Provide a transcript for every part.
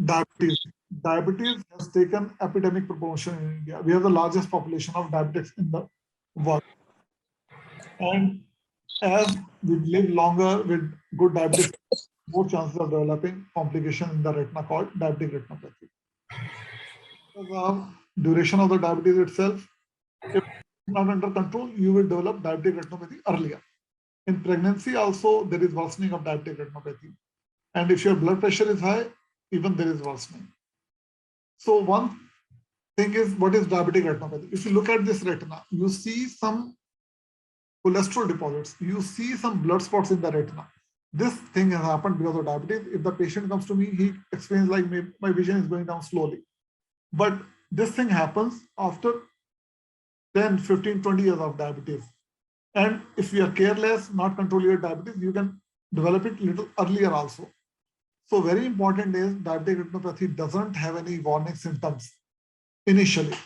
Diabetes. Diabetes has taken epidemic proportion in India. We have the largest population of diabetics in the world. And as we live longer with good diabetes, more chances of developing complication in the retina called diabetic retinopathy. The duration of the diabetes itself, if not under control, you will develop diabetic retinopathy earlier. In pregnancy also, there is worsening of diabetic retinopathy. And if your blood pressure is high, even there is worsening. So one thing is, what is diabetic retinopathy? If you look at this retina, you see some cholesterol deposits, you see some blood spots in the retina. This thing has happened because of diabetes. If the patient comes to me, he explains like, my vision is going down slowly. But this thing happens after 10, 15, 20 years of diabetes. And if you are careless, not control your diabetes, you can develop it a little earlier also. So very important is diabetic retinopathy doesn't have any warning symptoms initially.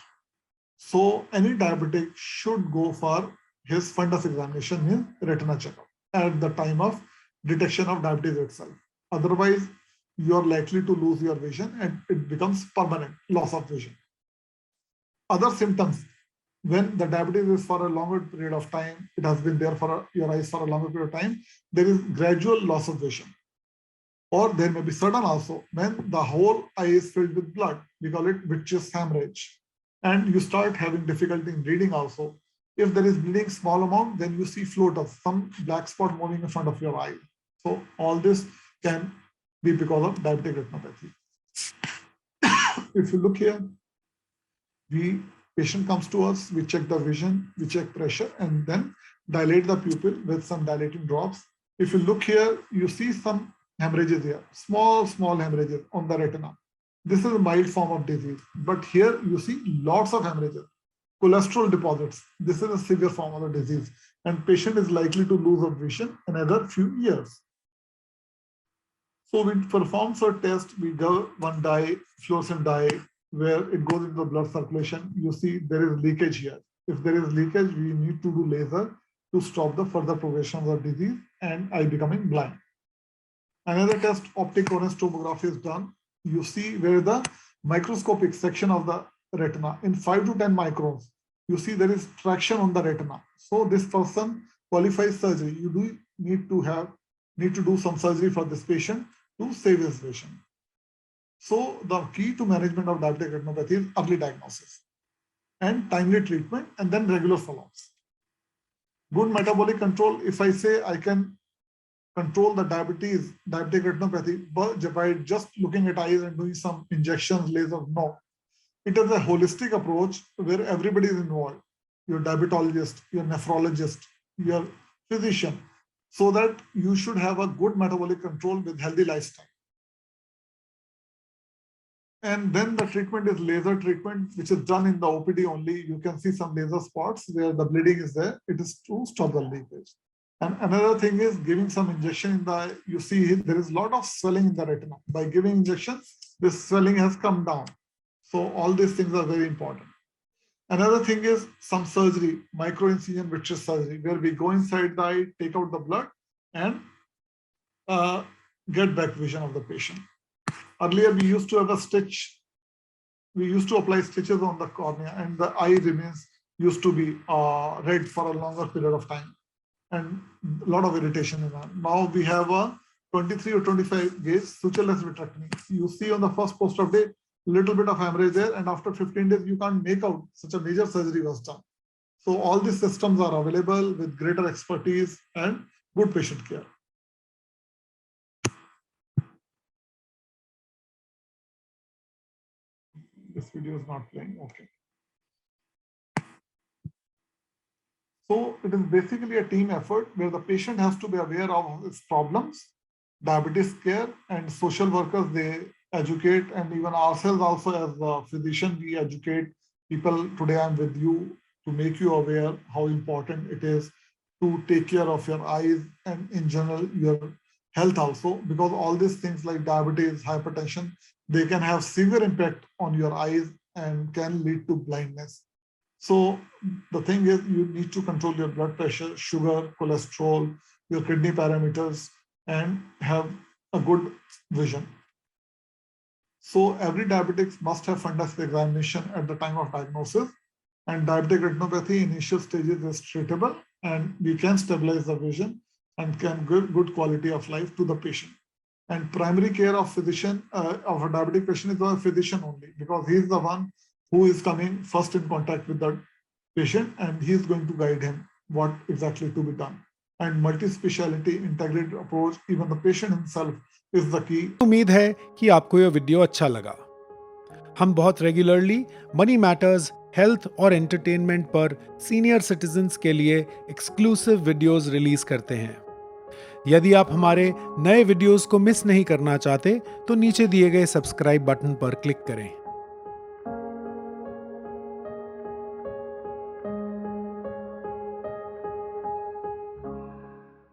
So any diabetic should go for his fundus examination in retina checkup at the time of detection of diabetes itself. Otherwise, you are likely to lose your vision and it becomes permanent loss of vision. Other symptoms, when the diabetes is for a longer period of time, it has been there for your eyes for a longer period of time, there is gradual loss of vision. Or there may be sudden also, when the whole eye is filled with blood, we call it vitreous hemorrhage. And you start having difficulty in reading also. If there is bleeding small amount, then you see float of some black spot moving in front of your eye. So all this can be because of diabetic retinopathy. If you look here, patient comes to us, we check the vision, we check pressure, and then dilate the pupil with some dilating drops. If you look here, you see some hemorrhages here, small hemorrhages on the retina. This is a mild form of disease, but here you see lots of hemorrhages. Cholesterol deposits, this is a severe form of the disease, and patient is likely to lose of vision in another few years. So we perform a test, we give one dye, fluorescent dye, where it goes into the blood circulation. You see there is leakage here. If there is leakage, we need to do laser to stop the further progression of the disease and eye becoming blind. Another test, optic coherence tomography, is done. You see where the microscopic section of the retina in 5 to 10 microns, you see there is traction on the retina. So this person qualifies surgery. You do need to do some surgery for this patient to save his vision. So the key to management of diabetic retinopathy is early diagnosis and timely treatment, and then regular follow-ups. Good metabolic control, if I say I can control the diabetic retinopathy by just looking at eyes and doing some injections, lasers, no. It is a holistic approach where everybody is involved. Your diabetologist, your nephrologist, your physician, so that you should have a good metabolic control with healthy lifestyle. And then the treatment is laser treatment, which is done in the OPD only. You can see some laser spots where the bleeding is there. It is to stop the leakage. And another thing is giving some injection in the eye. You see there is a lot of swelling in the retina. By giving injections, this swelling has come down. So all these things are very important. Another thing is some surgery, micro-incision vitreous surgery, where we go inside the eye, take out the blood, and get back vision of the patient. Earlier, we used to have a stitch. We used to apply stitches on the cornea, and the eye used to be red for a longer period of time, and a lot of irritation in that. Now we have a 23 or 25 gauge sutureless vitrectomy. You see on the first post-op day, little bit of hemorrhage there, and after 15 days, you can't make out such a major surgery was done. So all these systems are available with greater expertise and good patient care. This video is not playing. Okay. So it is basically a team effort where the patient has to be aware of his problems, diabetes care, and social workers, they educate, and even ourselves also as a physician, we educate people. Today I'm with you to make you aware how important it is to take care of your eyes and in general your health also, because all these things like diabetes, hypertension, they can have severe impact on your eyes and can lead to blindness. So the thing is, you need to control your blood pressure, sugar, cholesterol, your kidney parameters, and have a good vision. So every diabetic must have fundus examination at the time of diagnosis. And diabetic retinopathy initial stages is treatable, and we can stabilize the vision and can give good quality of life to the patient. And primary care of physician of a diabetic patient is a physician only, because he is the one who is coming first in contact with the patient, and he is going to guide him what exactly to be done. And multi-speciality integrated approach, even the patient himself is the key. उम्मीद है कि आपको यह video अच्छा लगा। हम बहुत regularly money matters, health और एंटरटेनमेंट पर सीनियर सिटीजन्स के लिए एक्सक्लूसिव वीडियोस रिलीज करते हैं। यदि आप हमारे नए वीडियोस को मिस नहीं करना चाहते तो नीचे दिए गए सब्सक्राइब बटन पर क्लिक करें।